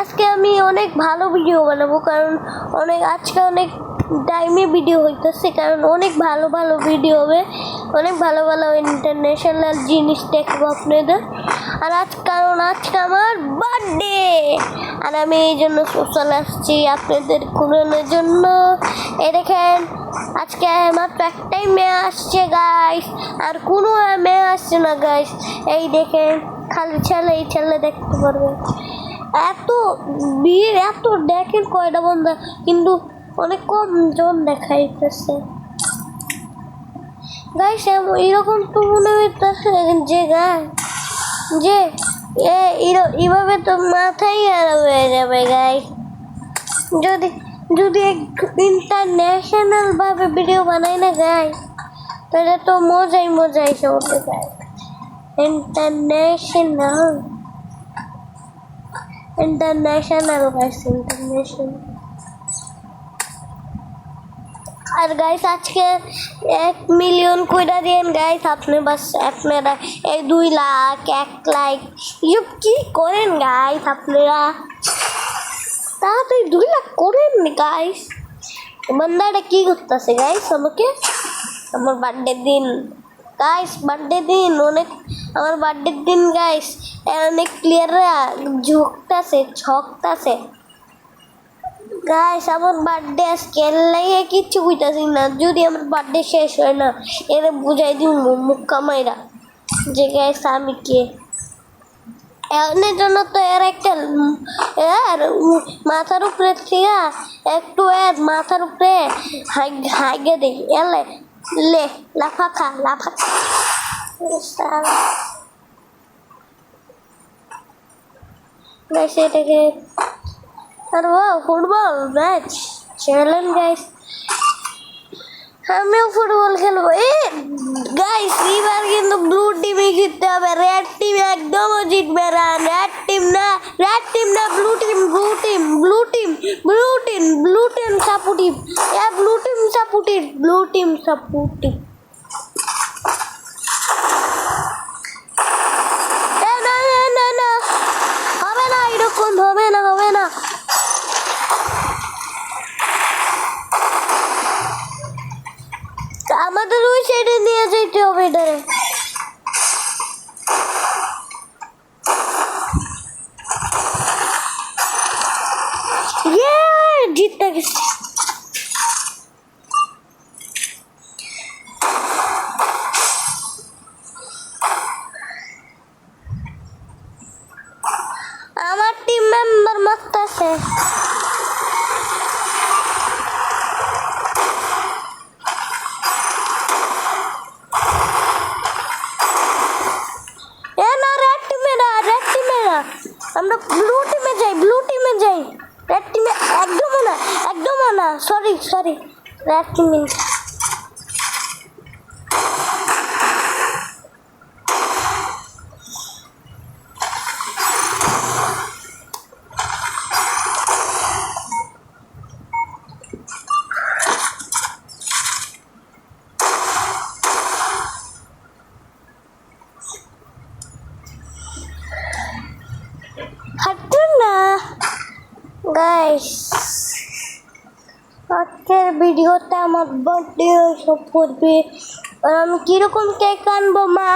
আজকে আমি অনেক ভালো ভিডিও বানাবো, কারণ আজকে অনেক টাইমে ভিডিও হইতেছে, কারণ অনেক ভালো ভালো ভিডিও হবে, অনেক ভালো ভালো ইন্টারন্যাশনাল জিনিস দেখবো আপনাদের। আর কারণ আজকে আমার বার্থডে, আর আমি এই জন্য সোশ্যাল আসছি আপনাদের ঘুরানোর জন্য। এই দেখেন আজকে মাত্র একটাই মেয়ে আসছে গাইস, আর কোনো মেয়ে আসছে না গাইস। এই দেখেন খালি ছেলে দেখতে পারবে। এত ভিড়, এত দেখেন কয়টা বন্ধা, কিন্তু অনেক কম জন দেখাইতেছে গাইস। এরকম তো মনে হইতেছে যে যে এইভাবে তো মাথায় খারাপ হয়ে যাবে গাইস। যদি ইন্টারন্যাশনাল ভাবে ভিডিও বানাই না গাইস, তাহলে তো মজাই এসে উঠে যায়। International guys, international. আর গাইস আজকে 1 মিলিয়ন কইরা দেন গাইস, আপনারা এই 2 লাখ 1 লাখ ইউব কি করেন গাইস আপনারা, তাড়াতাড়ি 2 লাখ করেন গাইস। বান্দাটা কি করতেছে গাইস আমাকে, আমার বার্থডে দিন গাইস, বার্থডে দিন অনেক, আমার বার্থডে দিন গাইস। অনেক প্লেয়াররা ঝকতাছে গাইস। আমার বার্থডে আজকে লাগে কিচ্ছু বুঝতেছি না, যদি আমার বার্থডে শেষ হয় না এরা বুঝাই দিন মুখ কামাইরা যে গাইস আমি কে। এর জন্য তো এর একটা মাথার উপরে থেকে একটু মাথার উপরে হাইগে দেই, এলে লে লাফাখা গাইস। এটাকে আর ফুটবল ম্যাচ চ্যালেঞ্জ গাইস, আমিও ফুটবল খেলবো। গাইস এবার কিন্তু ব্লু টিমই জিততে হবে, রেড টিম একদমও জিতবে না। রেড টিম না blue team supportive, blue team supportive. না হবে না, এরকম হবে না। আমাদের ওই সাইডে নিয়ে যেতে হবে এটারে। জিততে গেছি। আমার টিম মেম্বার মারতেছে। আমরা ব্লু টিমে যাই। রেড টিমে একদমও না, সরি রেড টিমে। গাইস আজকের ভিডিওতে আমার বার্থডে সব করবে, আর আমি কিরকম কেক আনবো মা